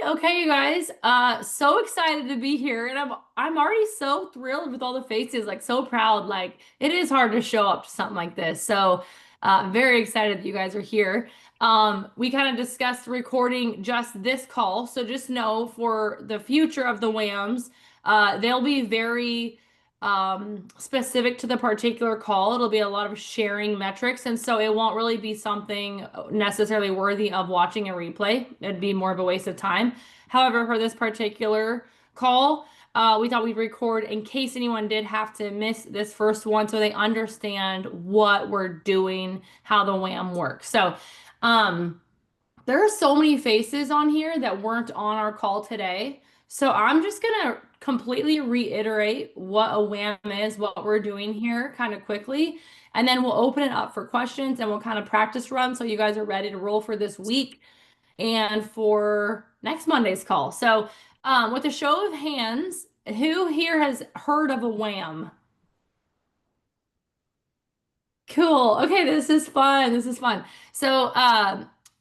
Okay, you guys. So excited to be here, and I'm already so thrilled with all the faces, like so proud. Like it is hard to show up to something like this. So, very excited that you guys are here. We kind of discussed recording just this call, so just know for the future of the WAMs, they'll be very specific to the particular call. It'll be a lot of sharing metrics, and so it won't really be something necessarily worthy of watching a replay. It'd be more of a waste of time. However, for this particular call, we thought we'd record in case anyone did have to miss this first one so they understand what we're doing, how the WAM works. So, um, there are so many faces on here that weren't on our call today. So I'm just gonna completely reiterate what a WAM is, what we're doing here kind of quickly, and then we'll open it up for questions and we'll kind of practice run so you guys are ready to roll for this week and for next Monday's call. So with a show of hands, who here has heard of a WAM? Cool. Okay, this is fun. This is fun. So,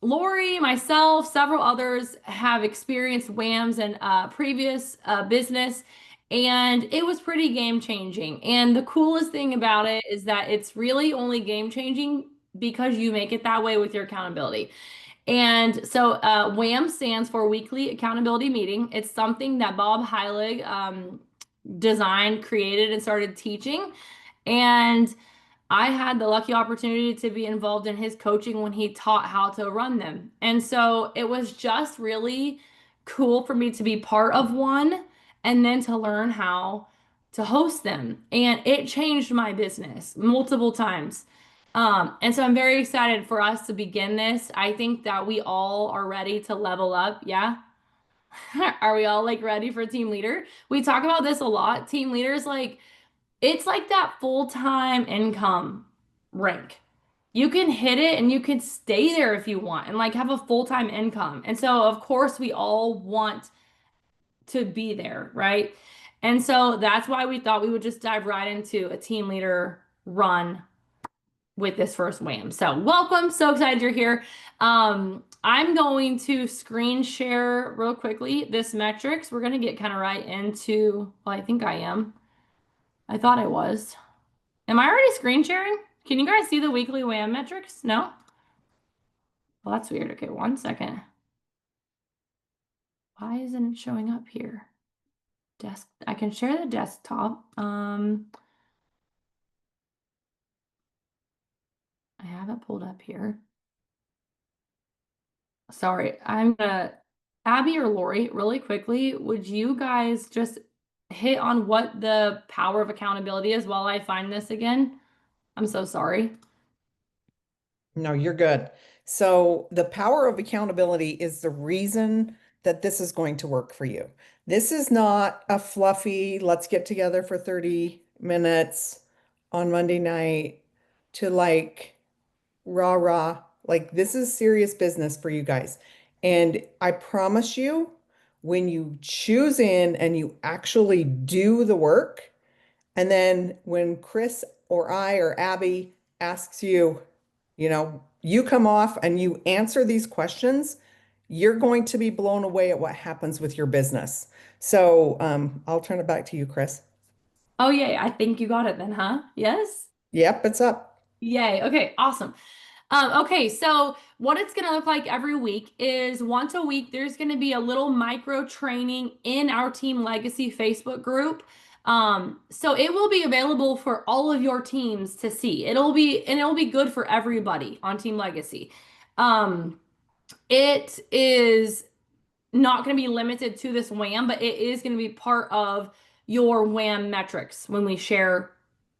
Lori, myself, several others have experienced WAMs in previous business, and it was pretty game changing. And the coolest thing about it is that it's really only game changing because you make it that way with your accountability. And so, WAM stands for Weekly Accountability Meeting. It's something that Bob Heilig designed, created, and started teaching. And I had the lucky opportunity to be involved in his coaching when he taught how to run them. And so it was just really cool for me to be part of one and then to learn how to host them. And it changed my business multiple times. And so I'm very excited for us to begin this. I think that we all are ready to level up. Yeah. Are we all like ready for team leader? We talk about this a lot. Team leaders, like, it's like that full-time income rank. You can hit it and you can stay there if you want and like have a full-time income. And so, of course, we all want to be there, right? And so that's why we thought we would just dive right into a team leader run with this first WAM. So, welcome. So excited you're here. I'm going to screen share real quickly this metrics. We're going to get kind of right into, well, I think I am. I thought I was. Am I already screen sharing? Can you guys see the weekly WAM metrics? No? Well, that's weird. Okay, one second. Why isn't it showing up here? I can share the desktop. I have it pulled up here. Sorry, Abby or Lori, really quickly, would you guys just hit on what the power of accountability is while I find this again? I'm so sorry. No, you're good. So, the power of accountability is the reason that this is going to work for you. This is not a fluffy, let's get together for 30 minutes on Monday night to like rah rah. Like, this is serious business for you guys. And I promise you, when you choose in and you actually do the work, and then when Chris or I or Abby asks you, you come off and you answer these questions, you're going to be blown away at what happens with your business. So I'll turn it back to you, Chris. Oh, yay. I think you got it then, huh? Yes? Yep, it's up. Yay. Okay, awesome. Okay, so what it's going to look like every week is once a week, there's going to be a little micro training in our Team Legacy Facebook group. So it will be available for all of your teams to see. It'll be good for everybody on Team Legacy. Um, it is not going to be limited to this WAM, but it is going to be part of your WAM metrics when we share,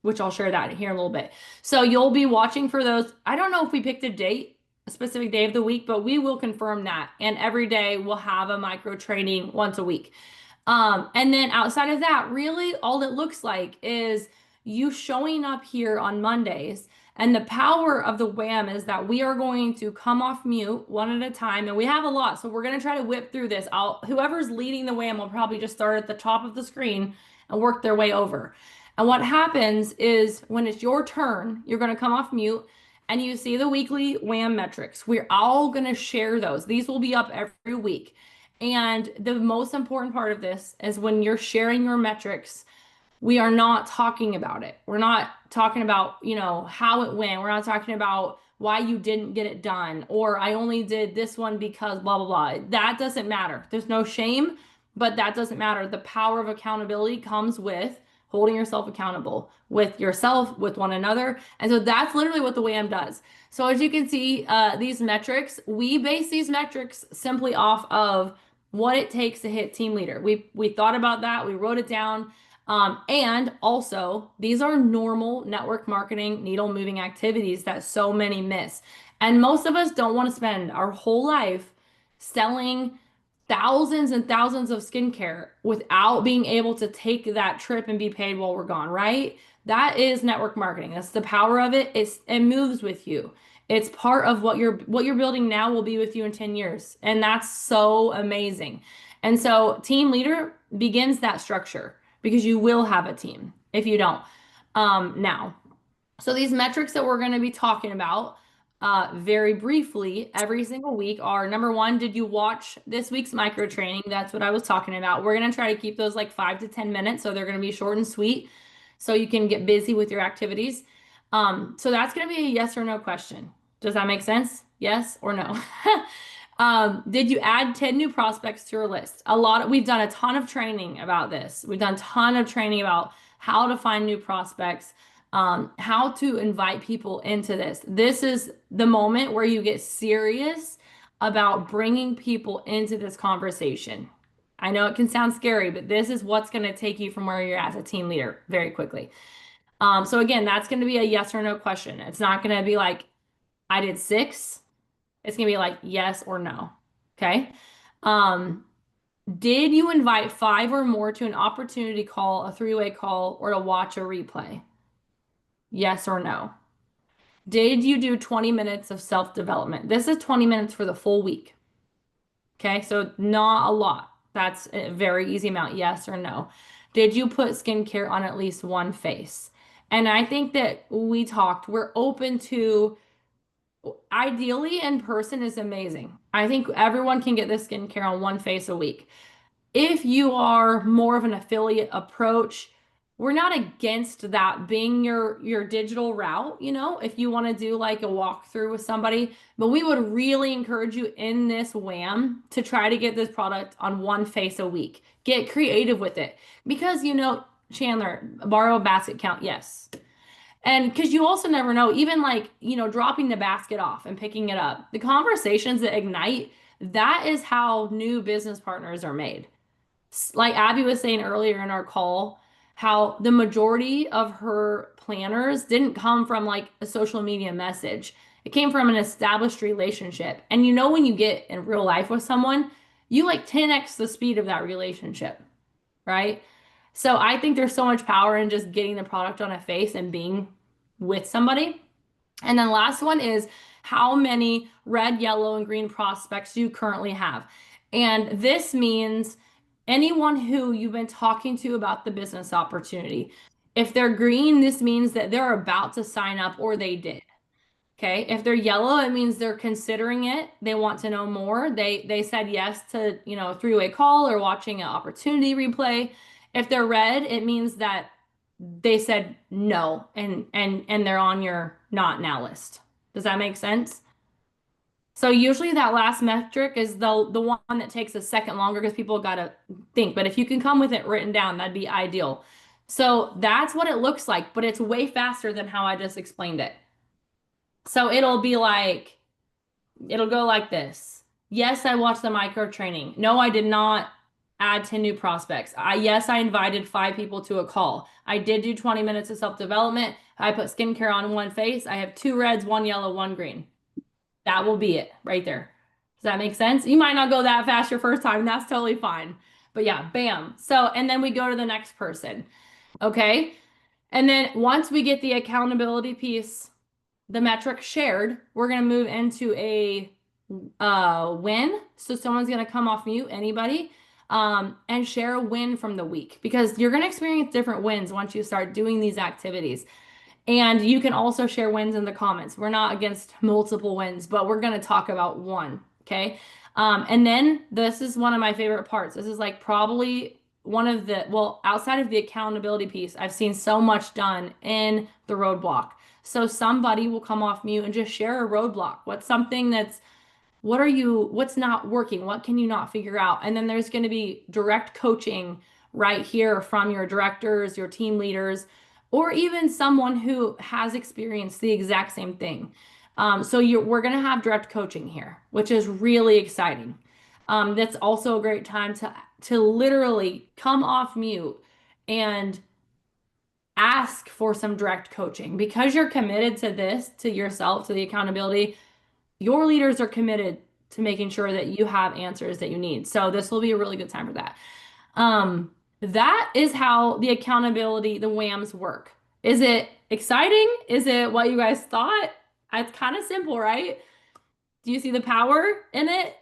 which I'll share that here in a little bit. So you'll be watching for those. I don't know if we picked a date, a specific day of the week, but we will confirm that. And every day we'll have a micro training once a week. And then outside of that, really all it looks like is you showing up here on Mondays. And the power of the WAM is that we are going to come off mute one at a time, and we have a lot, so we're going to try to whip through this. Whoever's leading the WAM will probably just start at the top of the screen and work their way over. And what happens is when it's your turn, you're going to come off mute and you see the weekly WAM metrics. We're all going to share those. These will be up every week. And the most important part of this is when you're sharing your metrics, we are not talking about it. We're not talking about, how it went. We're not talking about why you didn't get it done or I only did this one because blah, blah, blah. That doesn't matter. There's no shame, but that doesn't matter. The power of accountability comes with holding yourself accountable with yourself, with one another. And so that's literally what the WAM does. So as you can see, these metrics, we base these metrics simply off of what it takes to hit team leader. We thought about that. We wrote it down. And also, these are normal network marketing, needle moving activities that so many miss. And most of us don't want to spend our whole life selling thousands and thousands of skincare without being able to take that trip and be paid while we're gone, right? That is network marketing. That's the power of it. It moves with you. It's part of what you're building now will be with you in 10 years. And that's so amazing. And so team leader begins that structure because you will have a team if you don't. Now, so these metrics that we're going to be talking about very briefly every single week are number one, did you watch this week's micro training? That's what I was talking about. We're going to try to keep those like 5 to 10 minutes. So they're going to be short and sweet so you can get busy with your activities. So that's going to be a yes or no question. Does that make sense? Yes or no? Did you add 10 new prospects to your list? We've done a ton of training about this. We've done a ton of training about how to find new prospects, how to invite people into this. This is the moment where you get serious about bringing people into this conversation. I know it can sound scary, but this is what's going to take you from where you're at as a team leader very quickly. So again, that's going to be a yes or no question. It's not going to be like, I did 6. It's going to be like yes or no. Okay. Um, did you invite 5 or more to an opportunity call, a three-way call, or to watch a replay? Yes or no. Did you do 20 minutes of self-development? This is 20 minutes for the full week. Okay, so not a lot. That's a very easy amount, yes or no. Did you put skincare on at least one face? And I think that we're open to ideally in person is amazing. I think everyone can get this skincare on one face a week. If you are more of an affiliate approach, we're not against that being your digital route, if you want to do like a walkthrough with somebody, but we would really encourage you in this WAM to try to get this product on one face a week. Get creative with it because Chandler, borrow a basket count, yes. And because you also never know, even like, dropping the basket off and picking it up, the conversations that ignite, that is how new business partners are made. Like Abby was saying earlier in our call, how the majority of her planners didn't come from like a social media message. It came from an established relationship. And when you get in real life with someone, you like 10x the speed of that relationship, right? So I think there's so much power in just getting the product on a face and being with somebody. And then last one is how many red, yellow, and green prospects do you currently have? And this means anyone who you've been talking to about the business opportunity. If they're green, this means that they're about to sign up or they did. Okay. If they're yellow, it means they're considering it. They want to know more. They said yes to, a three-way call or watching an opportunity replay. If they're red, it means that they said no and they're on your not now list. Does that make sense? So usually that last metric is the one that takes a second longer because people got to think. But if you can come with it written down, that'd be ideal. So that's what it looks like, but it's way faster than how I just explained it. So it'll go like this. Yes, I watched the micro training. No, I did not add 10 new prospects. Yes, I invited 5 people to a call. I did do 20 minutes of self-development. I put skincare on one face. I have 2 reds, 1 yellow, 1 green. That will be it right there. Does that make sense? You might not go that fast your first time. That's totally fine. But yeah, bam. So, and then we go to the next person. Okay. And then once we get the accountability piece, the metric shared, we're going to move into a win. So someone's going to come off mute, anybody, and share a win from the week because you're going to experience different wins once you start doing these activities. And you can also share wins in the comments. We're not against multiple wins, but we're going to talk about one. Okay. And then this is one of my favorite parts. This is like probably one of the, well, outside of the accountability piece, I've seen so much done in the roadblock. So somebody will come off mute and just share a roadblock. What's something that's what's not working? What can you not figure out? And then there's going to be direct coaching right here from your directors, your team leaders, or even someone who has experienced the exact same thing. We're going to have direct coaching here, which is really exciting. That's also a great time to literally come off mute and ask for some direct coaching because you're committed to this, to yourself, to the accountability. Your leaders are committed to making sure that you have answers that you need. So this will be a really good time for that. That is how the accountability, the WAMs work. Is it exciting? Is it what you guys thought? It's kind of simple, right? Do you see the power in it?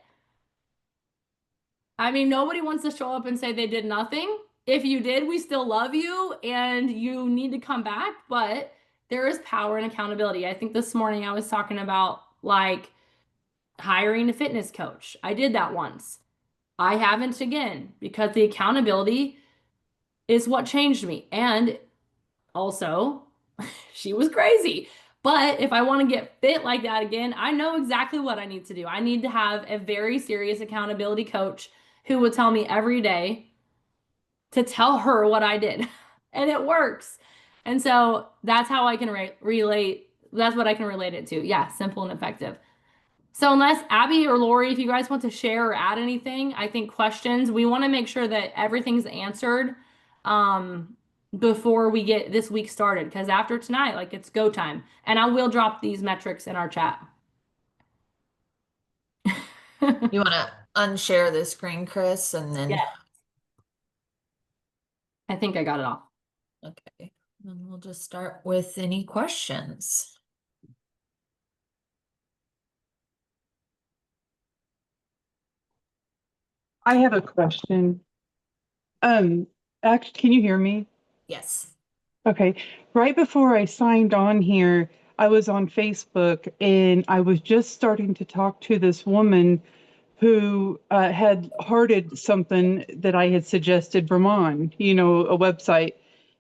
I mean, nobody wants to show up and say they did nothing. If you did, we still love you and you need to come back, but there is power in accountability. I think this morning I was talking about like hiring a fitness coach. I did that once. I haven't again because the accountability is what changed me. And also, she was crazy. But if I want to get fit like that again, I know exactly what I need to do. I need to have a very serious accountability coach who will tell me every day to tell her what I did. And it works. And so that's how I can relate. That's what I can relate it to. Yeah, simple and effective. So unless Abby or Lori, if you guys want to share or add anything, I think questions, we want to make sure that everything's answered before we get this week started. Because after tonight, like it's go time. And I will drop these metrics in our chat. You want to unshare the screen, Chris, and then, Yeah, I think I got it all. okay, then we'll just start with any questions. I have a question. Actually, can you hear me? Yes. Okay. Right before I signed on here, I was on Facebook and I was just starting to talk to this woman who had hearted something that I had suggested, Vermont, a website.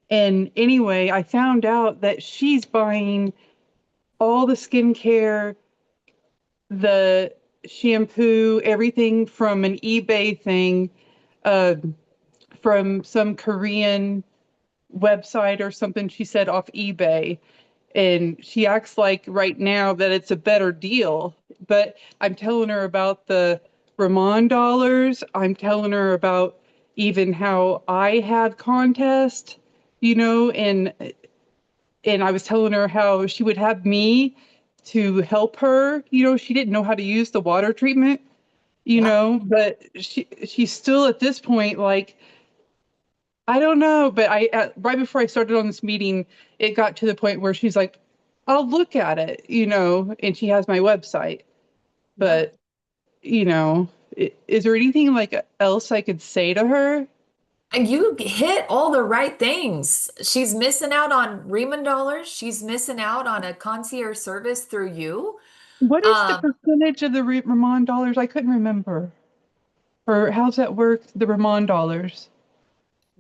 And anyway, I found out that she's buying all the skincare, the shampoo, everything from an eBay thing, uh, from some Korean website or something she said off eBay. And she acts like right now that it's a better deal. But I'm telling her about the Ramon dollars. I'm telling her about even how I had contest, and I was telling her how she would have me to help her. She didn't know how to use the water treatment, Yeah. but she's still at this point like, I don't know, but right before I started on this meeting, it got to the point where she's like, I'll look at it, and she has my website. Yeah. But, is there anything like else I could say to her? And you hit all the right things. She's missing out on Riemann dollars. She's missing out on a concierge service through you. What is the Um, percentage of the Ramon dollars? I couldn't remember. Or how's that work, the Ramon dollars?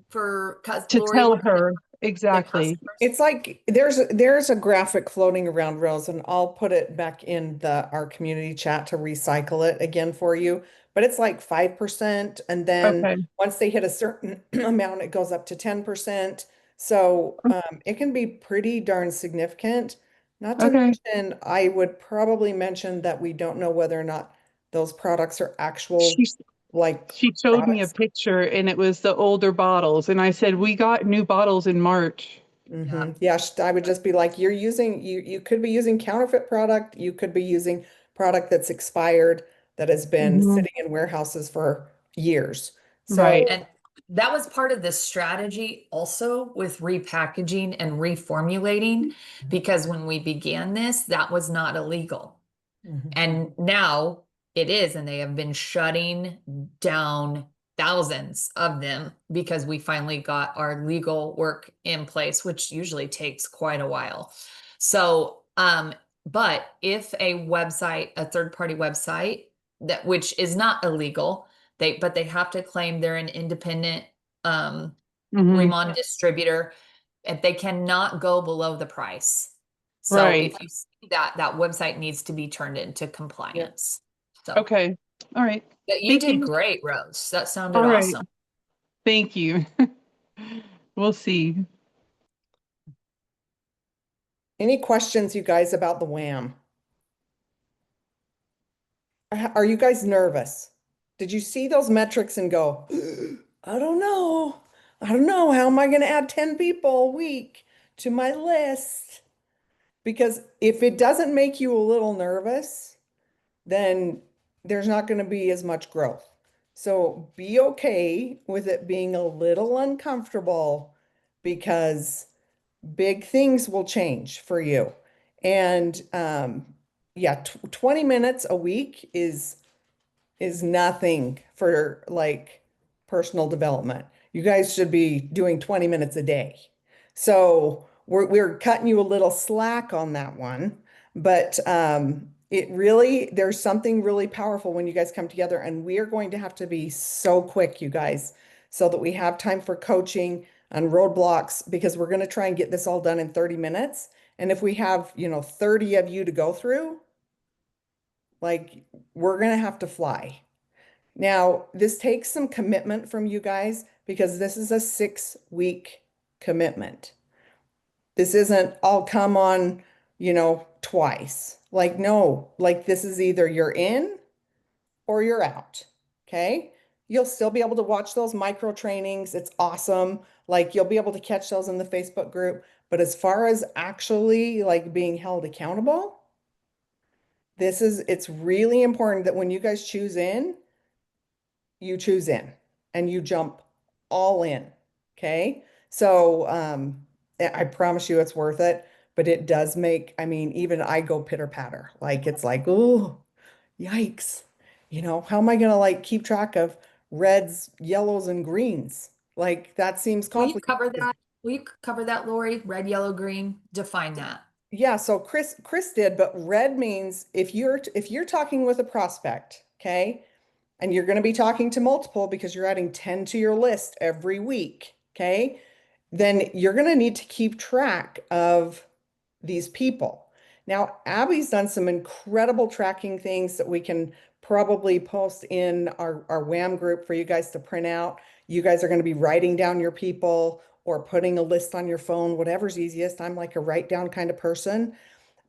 for To Lori, tell what are her the exactly. customers? It's like there's a graphic floating around, Rose, and I'll put it back in the our community chat to recycle it again for you. But it's like 5%, and then Okay. once they hit a certain amount, it goes up to 10%. So it can be pretty darn significant. Not to Okay. mention, I would probably mention that we don't know whether or not those products are actual She like she showed me a products. picture and it was the older bottles. And I said, we got new bottles in March. Yeah. Yeah, I would just be like, you could be using counterfeit product, you could be using product that's expired that has been Mhm. sitting in warehouses for years. Right. So, And that was part of the strategy also with repackaging and reformulating, because when we began this, that was not illegal. mhm. And now it is, and they have been shutting down thousands of them because we finally got our legal work in place, which usually takes quite a while. So, but if a website, a third party website that which is not illegal. But they have to claim they're an independent Hmm. Remon distributor, and they cannot go below the price. So Right. if you see that, that website needs to be turned into Yeah. compliance. So Okay. All right. but you Thank did you. great, Rose. That All sounded right. awesome. Thank you. We'll see. Any questions, you guys, about the WAM? Are you guys nervous? Did you see those metrics and go, I don't know. I don't know. How am I going to add 10 people a week to my list? Because if it doesn't make you a little nervous, then there's not going to be as much growth. So be okay with it being a little uncomfortable because big things will change for you. And yeah, 20 minutes a week is nothing for like personal development. You guys should be doing 20 minutes a day. So we're cutting you a little slack on that one, but it really, there's something really powerful when you guys come together, and we are going to have to be so quick, you guys, so that we have time for coaching on roadblocks, because we're going to try and get this all done in 30 minutes. And if we have, 30 of you to go through, like, we're going to have to fly. Now, this takes some commitment from you guys because this is a 6-week commitment. This isn't, I'll come on, twice. Like, no, like this is either you're in or you're out. Okay. You'll still be able to watch those micro trainings. It's awesome. Like, you'll be able to catch those in the Facebook group. But as far as actually like being held accountable, it's really important that when you guys choose in, you choose in and you jump all in. Okay. So I promise you it's worth it, but it does make, I mean, even I go pitter patter. Like, it's like, oh, yikes. How am I gonna like keep track of reds, yellows, and greens? Like, that seems Will you complicated. cover that? Will you cover that, Lori? Red, yellow, green. Define that. Yeah, so Chris did, but red means if you're talking with a prospect, okay? And you're going to be talking to multiple because you're adding 10 to your list every week, okay? Then you're going to need to keep track of these people. Now, Abby's done some incredible tracking things that we can probably post in our WAM group for you guys to print out. You guys are going to be writing down your people or putting a list on your phone, whatever's easiest. I'm like a write down kind of person.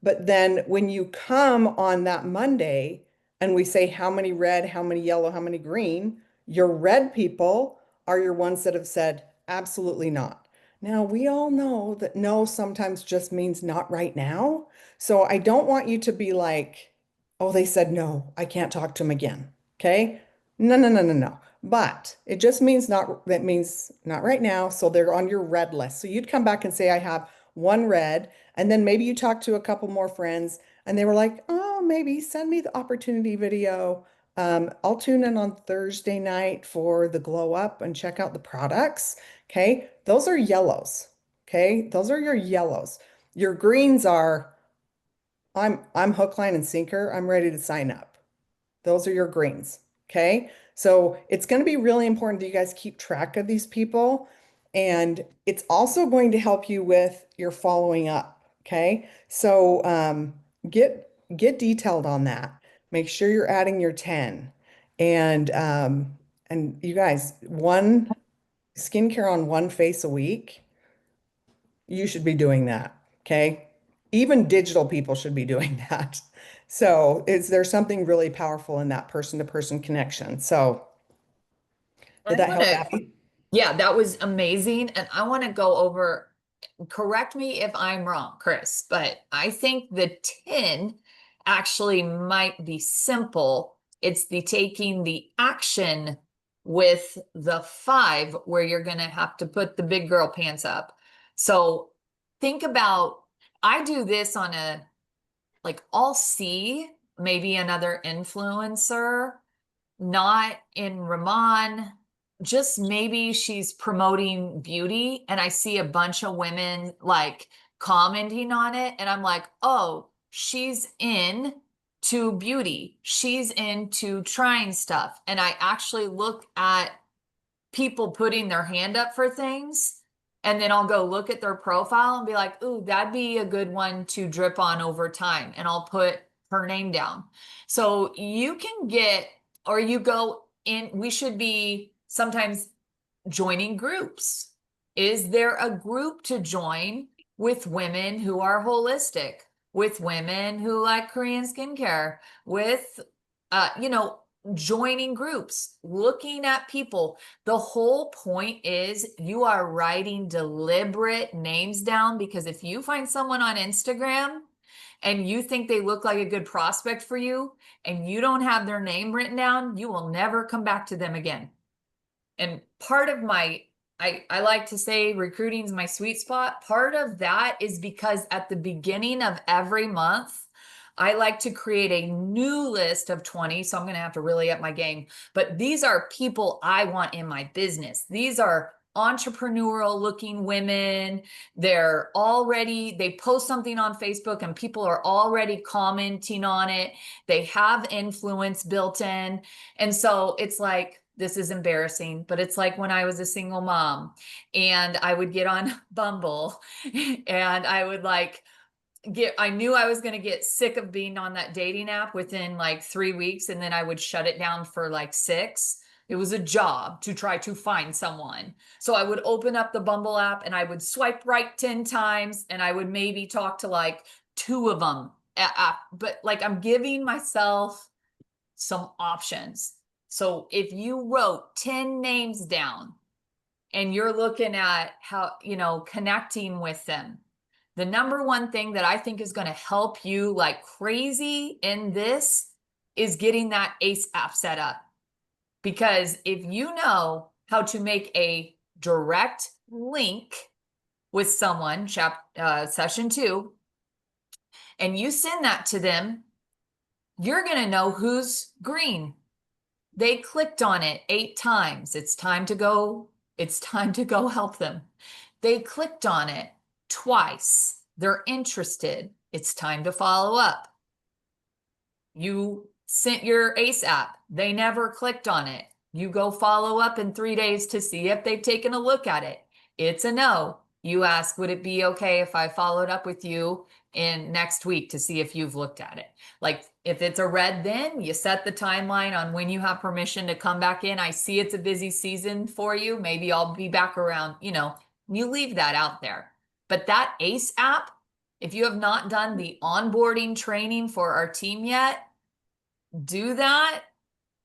But then when you come on that Monday and we say how many red, how many yellow, how many green, your red people are your ones that have said absolutely not. Now, we all know that no sometimes just means not right now. So I don't want you to be like, oh, they said no, I can't talk to them again. Okay? No, no, no, no, no. But it just means not, that means not right now. So they're on your red list. So you'd come back and say, I have one red, and then maybe you talk to a couple more friends and they were like, oh, maybe send me the opportunity video. I'll tune in on Thursday night for the glow up and check out the products. Okay. Those are yellows. Okay. Those are your yellows. Your greens are, I'm hook, line, and sinker. I'm ready to sign up. Those are your greens. Okay. So it's going to be really important that you guys keep track of these people. And it's also going to help you with your following up. Okay. So get detailed on that. Make sure you're adding your 10. And you guys, one skincare on one face a week, you should be doing that. Okay. Even digital people should be doing that. So is there something really powerful in that person-to-person connection? So did I that want help, to, Abby? yeah, that was amazing. And I want to go over, correct me if I'm wrong, Chris, but I think the 10 actually might be simple. It's the taking the action with the 5 where you're going to have to put the big girl pants up. So think about, I do this on a, like, I'll see maybe another influencer, not in Ramon, just maybe she's promoting beauty, and I see a bunch of women like commenting on it, and I'm like, oh, she's in to beauty. She's into trying stuff. And I actually look at people putting their hand up for things, and then I'll go look at their profile and be like, ooh, that'd be a good one to drip on over time. And I'll put her name down. So you can get, or you go in, we should be sometimes joining groups. Is there a group to join with women who are holistic, with women who like Korean skincare, with, you know, joining groups, looking at people? The whole point is you are writing deliberate names down, because if you find someone on Instagram and you think they look like a good prospect for you and you don't have their name written down, you will never come back to them again. And part of my, I like to say recruiting is my sweet spot. Part of that is because at the beginning of every month, I like to create a new list of 20. So I'm going to have to really up my game. But these are people I want in my business. These are entrepreneurial looking women. They're already, they post something on Facebook and people are already commenting on it. They have influence built in. And so it's like, this is embarrassing, but it's like when I was a single mom and I would get on Bumble and I would like I knew I was going to get sick of being on that dating app within like 3 weeks, and then I would shut it down for like 6. It was a job to try to find someone. So I would open up the Bumble app and I would swipe right 10 times and I would maybe talk to like 2 of them. But like I'm giving myself some options. So if you wrote 10 names down and you're looking at how, you know, connecting with them, the number one thing that I think is going to help you like crazy in this is getting that ACE app set up. Because if you know how to make a direct link with someone, session 2, and you send that to them, you're going to know who's green. They clicked on it 8 times. It's time to go. It's time to go help them. They clicked on it twice. They're interested. It's time to follow up. You sent your ACE app. They never clicked on it. You go follow up in 3 days to see if they've taken a look at it. It's a no. You ask, would it be okay if I followed up with you in next week to see if you've looked at it? Like if it's a red, then you set the timeline on when you have permission to come back in. I see it's a busy season for you. Maybe I'll be back around, you know, you leave that out there. But that ACE app, if you have not done the onboarding training for our team yet, do that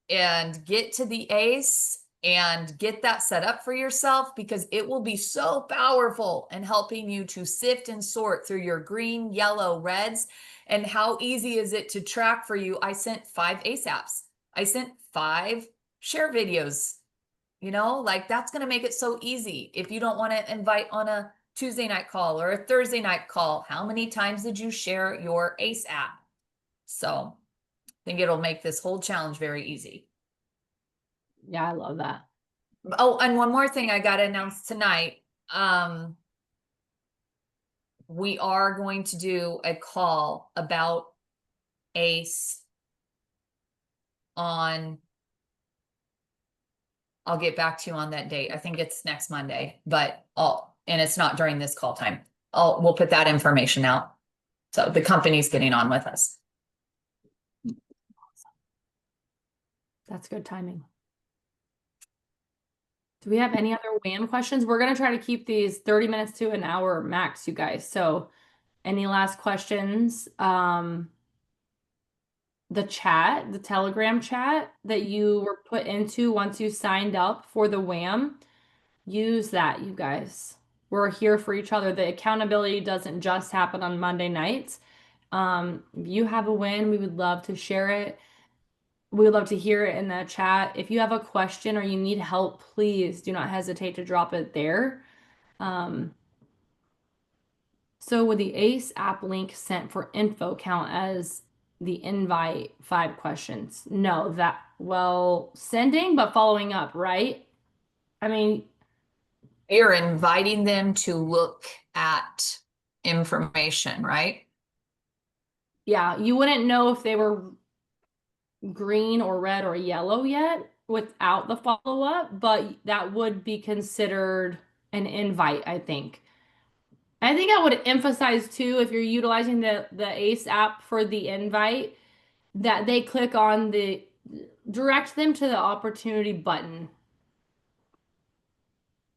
and get to the ACE and get that set up for yourself, because it will be so powerful in helping you to sift and sort through your green, yellow, reds. And how easy is it to track for you? I sent 5 ACE apps. I sent 5 share videos. You know, like that's going to make it so easy. If you don't want to invite on a Tuesday night call or a Thursday night call, how many times did you share your ACE app? So I think it'll make this whole challenge very easy. Yeah, I love that. Oh, and one more thing I got to announce tonight. We are going to do a call about ACE on, I'll get back to you on that date. I think it's next Monday, but and it's not during this call time. We'll put that information out. So the company's getting on with us. That's good timing. Do we have any other WAM questions? We're going to try to keep these 30 minutes to an hour max, you guys. So any last questions? The chat, the Telegram chat that you were put into once you signed up for the WAM, use that, you guys. We're here for each other. The accountability doesn't just happen on Monday nights. If you have a win, we would love to share it. We would love to hear it in the chat. If you have a question or you need help, please do not hesitate to drop it there. So would the ACE app link sent for info count as the invite 5 questions? No, well, sending, but following up, right? I mean, You're inviting them to look at information, right? Yeah, you wouldn't know if they were green or red or yellow yet without the follow-up, but that would be considered an invite, I think. I think I would emphasize too, if you're utilizing the ACE app for the invite, that they click on the direct them to the opportunity button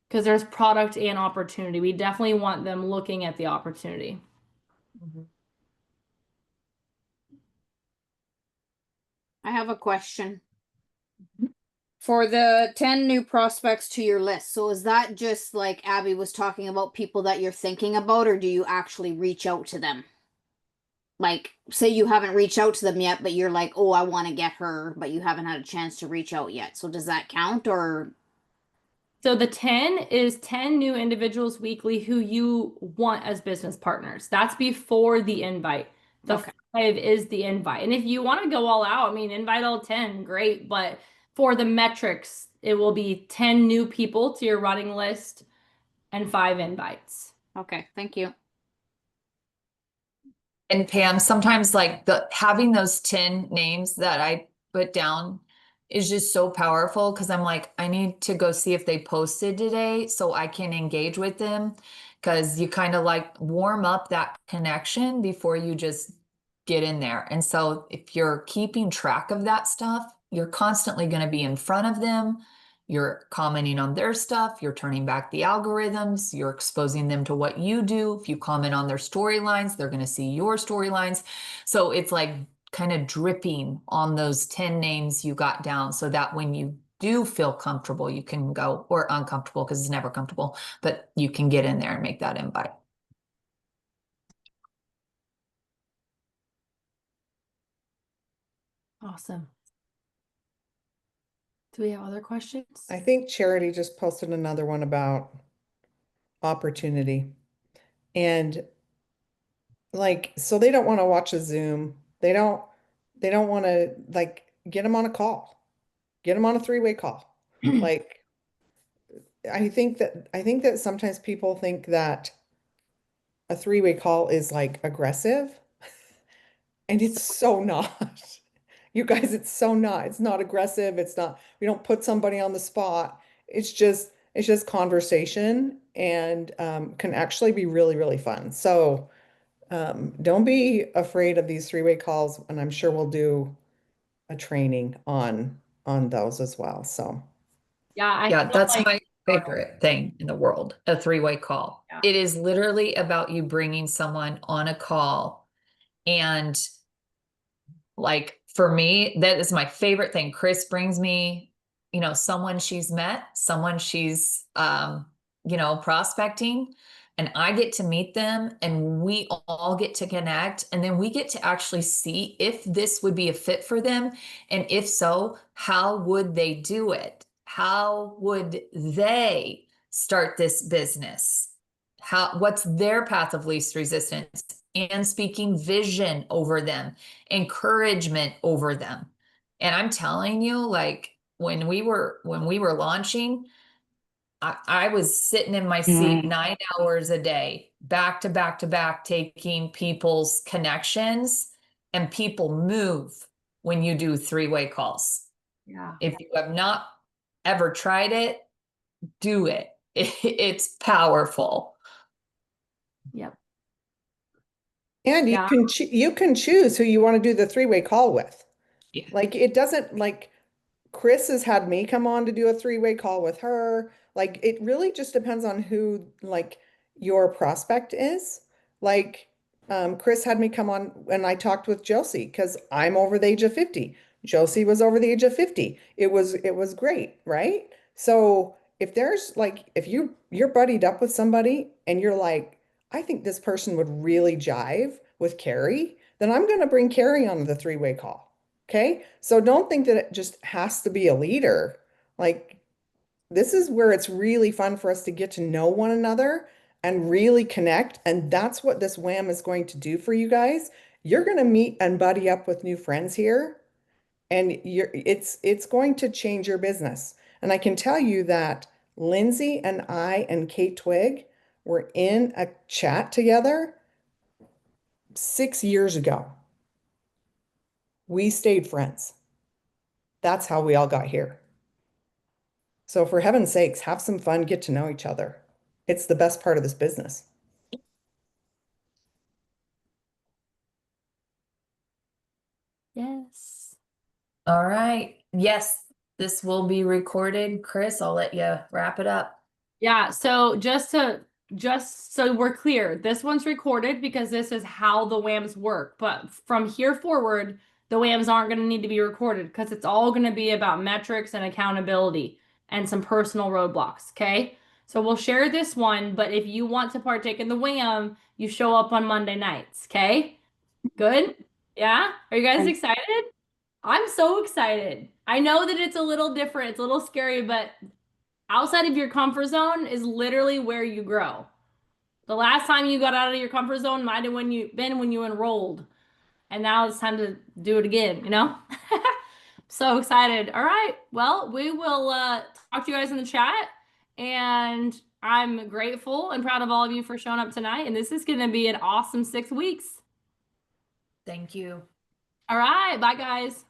because there's product and opportunity. We definitely want them looking at the opportunity. Mhm. I have a question. For the 10 new prospects to your list, so is that just like Abby was talking about, people that you're thinking about, or do you actually reach out to them? Like, say you haven't reached out to them yet, but you're like, oh, I want to get her, but you haven't had a chance to reach out yet. So does that count, or So the 10 is 10 new individuals weekly who you want as business partners. That's before the invite. The Okay. 5 is the invite. And if you want to go all out, I mean, invite all 10, great. But for the metrics, it will be 10 new people to your running list and 5 invites. okay, thank you. And Pam, sometimes like the having those 10 names that I put down is just so powerful because I'm like, I need to go see if they posted today so I can engage with them. Because you kind of like warm up that connection before you just get in there. And so if you're keeping track of that stuff, you're constantly going to be in front of them. You're commenting on their stuff, you're turning back the algorithms, you're exposing them to what you do. If you comment on their storylines, they're going to see your storylines. So it's like kind of dripping on those 10 names you got down so that when you do feel comfortable, you can go, or uncomfortable because it's never comfortable, but you can get in there and make that invite. Awesome. Do we have other questions? I think Charity just posted another one about opportunity. And like, so they don't want to watch a Zoom. They don't want to like get them on a call. Get them on a three-way call. Like, I think that sometimes people think that a three-way call is like aggressive, and it's so not. You guys, it's so not. It's not aggressive. It's not, we don't put somebody on the spot. It's just conversation and can actually be really, really fun. So don't be afraid of these three-way calls, and I'm sure we'll do a training on those as well. So Yeah, I Yeah, feel that's like my favorite thing in the world, a three-way call. Yeah. It is literally about you bringing someone on a call. And like for me, that is my favorite thing. Chris brings me, someone she's met, someone she's prospecting, and I get to meet them and we all get to connect and then we get to actually see if this would be a fit for them, and if so, how would they do it? How would they start this business? What's their path of least resistance? And speaking vision over them, encouragement over them. And I'm telling you, like when we were launching, I was sitting in my seat 9 hours a day, back to back to back, taking people's connections, and people move when you do three-way calls. Yeah. If you have not ever tried it, do it. It's powerful. Yep. and Yeah. you can choose who you want to do the three-way call with. Yeah. Like it doesn't like Chris has had me come on to do a three-way call with her. Like it really just depends on who like your prospect is. Like Chris had me come on and I talked with Josie because I'm over the age of 50. Josie was over the age of 50. It was great, right? So if there's like if you're buddied up with somebody and you're like, I think this person would really jive with Carrie, then I'm gonna bring Carrie on the three-way call. Okay, so don't think that it just has to be a leader. Like, this is where it's really fun for us to get to know one another and really connect. And that's what this WAM is going to do for you guys. You're going to meet and buddy up with new friends here, and it's going to change your business. And I can tell you that Lindsay and I and Kate Twig were in a chat together 6 years ago. We stayed friends. That's how we all got here. So for heaven's sakes, have some fun, get to know each other. It's the best part of this business. Yes. All right. Yes, this will be recorded. Chris, I'll let you wrap it up. Yeah, so just so we're clear, this one's recorded because this is how the WAMs work. But from here forward, the WAMs aren't going to need to be recorded because it's all going to be about metrics and accountability and some personal roadblocks, okay? So we'll share this one, but if you want to partake in the WAM, you show up on Monday nights, okay? Good? Yeah? Are you guys And excited? I'm so excited. I know that it's a little different, it's a little scary, but outside of your comfort zone is literally where you grow. The last time you got out of your comfort zone might have been when you enrolled. And now it's time to do it again, you know? So excited. All right. Well, we will talk to you guys in the chat. And I'm grateful and proud of all of you for showing up tonight. And this is going to be an awesome 6 weeks. Thank you. All right. Bye, guys.